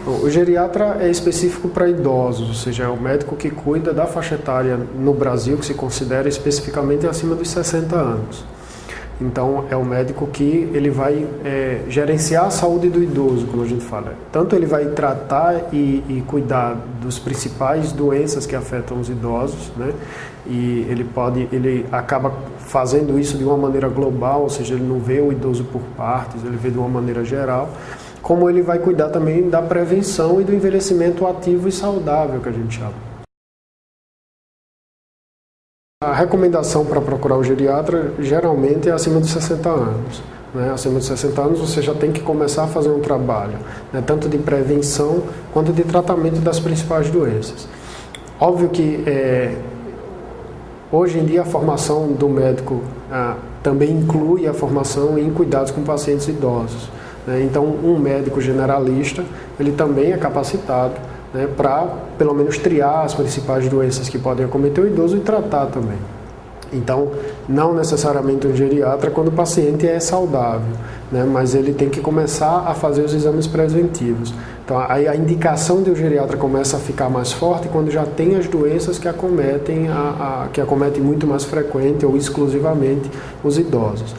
O geriatra é específico para idosos, ou seja, é o médico que cuida da faixa etária no Brasil, que se considera especificamente acima dos 60 anos. Então, é o médico que ele vai gerenciar a saúde do idoso, como a gente fala. Tanto ele vai tratar e cuidar dos principais doenças que afetam os idosos, né? E ele acaba fazendo isso de uma maneira global, ou seja, ele não vê o idoso por partes, ele vê de uma maneira geral. Como ele vai cuidar também da prevenção e do envelhecimento ativo e saudável, que a gente chama. A recomendação para procurar o geriatra geralmente é acima dos 60 anos. Né? Acima dos 60 anos você já tem que começar a fazer um trabalho, né? Tanto de prevenção quanto de tratamento das principais doenças. Óbvio que hoje em dia a formação do médico também inclui a formação em cuidados com pacientes idosos. Né? Então um médico generalista ele também é capacitado, né, para pelo menos triar as principais doenças que podem acometer o idoso e tratar também. Então, não necessariamente um geriatra quando o paciente é saudável, né, mas ele tem que começar a fazer os exames preventivos. Então, aí a indicação de um geriatra começa a ficar mais forte quando já tem as doenças que acometem muito mais frequente ou exclusivamente os idosos.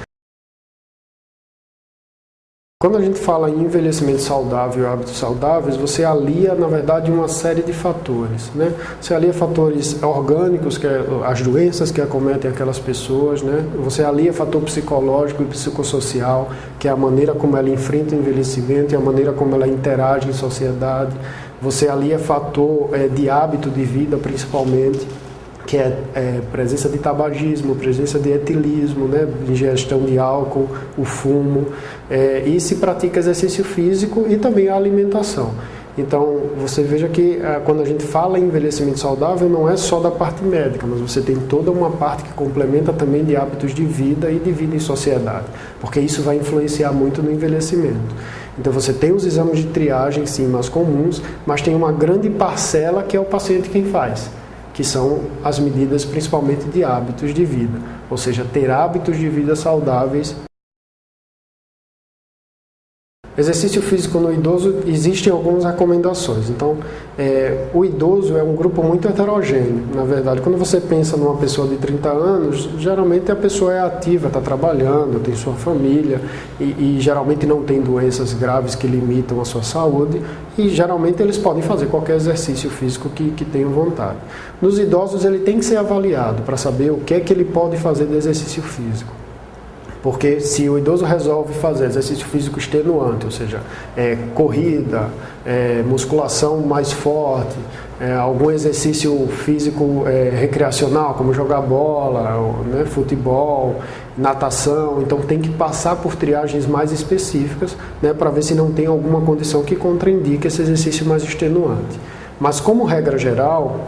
Quando a gente fala em envelhecimento saudável e hábitos saudáveis, você alia, na verdade, uma série de fatores, né? Você alia fatores orgânicos, que é as doenças que acometem aquelas pessoas, né? Você alia fator psicológico e psicossocial, que é a maneira como ela enfrenta o envelhecimento e a maneira como ela interage em sociedade. Você alia fator de hábito de vida, principalmente, que é presença de tabagismo, presença de etilismo, né, ingestão de álcool, o fumo, e se pratica exercício físico e também a alimentação. Então, você veja que quando a gente fala em envelhecimento saudável, não é só da parte médica, mas você tem toda uma parte que complementa também de hábitos de vida e de vida em sociedade, porque isso vai influenciar muito no envelhecimento. Então, você tem os exames de triagem, sim, mais comuns, mas tem uma grande parcela que é o paciente quem faz, que são as medidas principalmente de hábitos de vida, ou seja, ter hábitos de vida saudáveis. Exercício físico no idoso, existem algumas recomendações. Então, o idoso é um grupo muito heterogêneo, na verdade. Quando você pensa numa pessoa de 30 anos, geralmente a pessoa é ativa, está trabalhando, tem sua família e geralmente não tem doenças graves que limitam a sua saúde e geralmente eles podem fazer qualquer exercício físico que tenham vontade. Nos idosos, ele tem que ser avaliado para saber o que é que ele pode fazer de exercício físico. Porque se o idoso resolve fazer exercício físico extenuante, ou seja, corrida, musculação mais forte, algum exercício físico recreacional, como jogar bola, né, futebol, natação, então tem que passar por triagens mais específicas, né, para ver se não tem alguma condição que contraindique esse exercício mais extenuante. Mas como regra geral,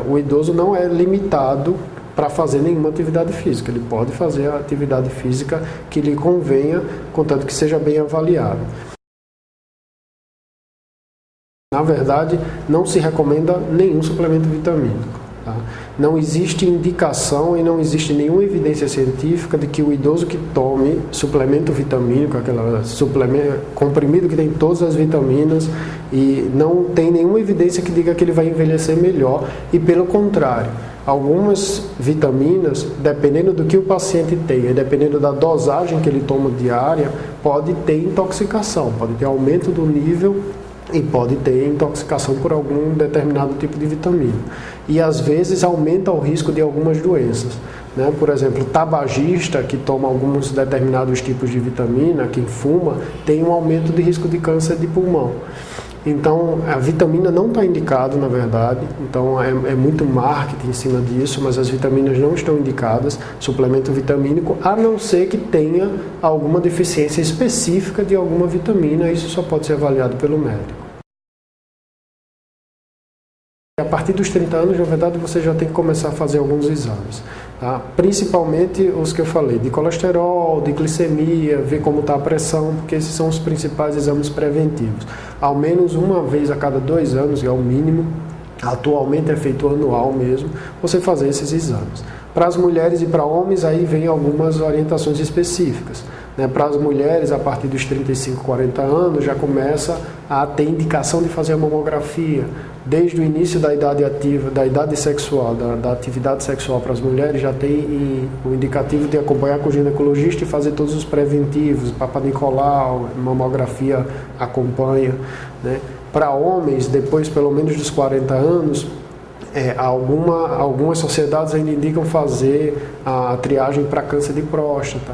o idoso não é limitado para fazer nenhuma atividade física. Ele pode fazer a atividade física que lhe convenha, contanto que seja bem avaliado. Na verdade, não se recomenda nenhum suplemento vitamínico. Tá? Não existe indicação e não existe nenhuma evidência científica de que o idoso que tome suplemento vitamínico, comprimido que tem todas as vitaminas, e não tem nenhuma evidência que diga que ele vai envelhecer melhor, e pelo contrário, algumas vitaminas, dependendo do que o paciente tem e dependendo da dosagem que ele toma diária, pode ter intoxicação, pode ter aumento do nível e pode ter intoxicação por algum determinado tipo de vitamina. E às vezes aumenta o risco de algumas doenças. Né? Por exemplo, o tabagista que toma alguns determinados tipos de vitamina, quem fuma, tem um aumento de risco de câncer de pulmão. Então, a vitamina não está indicada, na verdade, então é muito marketing em cima disso, mas as vitaminas não estão indicadas, suplemento vitamínico, a não ser que tenha alguma deficiência específica de alguma vitamina, isso só pode ser avaliado pelo médico. A partir dos 30 anos, na verdade, você já tem que começar a fazer alguns exames. Tá? Principalmente os que eu falei, de colesterol, de glicemia, ver como está a pressão, porque esses são os principais exames preventivos. Ao menos uma vez a cada 2 anos, é o mínimo, atualmente é feito anual mesmo, você fazer esses exames. Para as mulheres e para homens, aí vem algumas orientações específicas. né? Para as mulheres, a partir dos 35, 40 anos, já começa a ter indicação de fazer a mamografia. Desde o início da idade ativa, da idade sexual, da atividade sexual para as mulheres, já tem o indicativo de acompanhar com o ginecologista e fazer todos os preventivos, Papa Nicolau, mamografia acompanha, né? Para homens, depois pelo menos dos 40 anos, algumas sociedades ainda indicam fazer a triagem para câncer de próstata.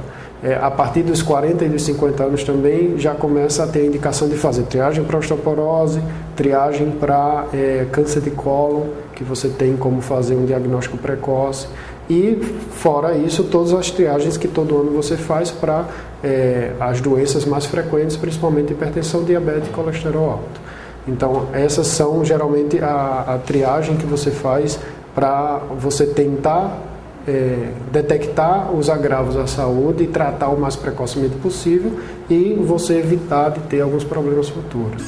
A partir dos 40 e dos 50 anos também já começa a ter a indicação de fazer triagem para osteoporose, triagem para câncer de cólon, que você tem como fazer um diagnóstico precoce. E, fora isso, todas as triagens que todo ano você faz para as doenças mais frequentes, principalmente hipertensão, diabetes e colesterol alto. Então, essas são geralmente a triagem que você faz para você tentar detectar os agravos à saúde e tratar o mais precocemente possível e você evitar de ter alguns problemas futuros.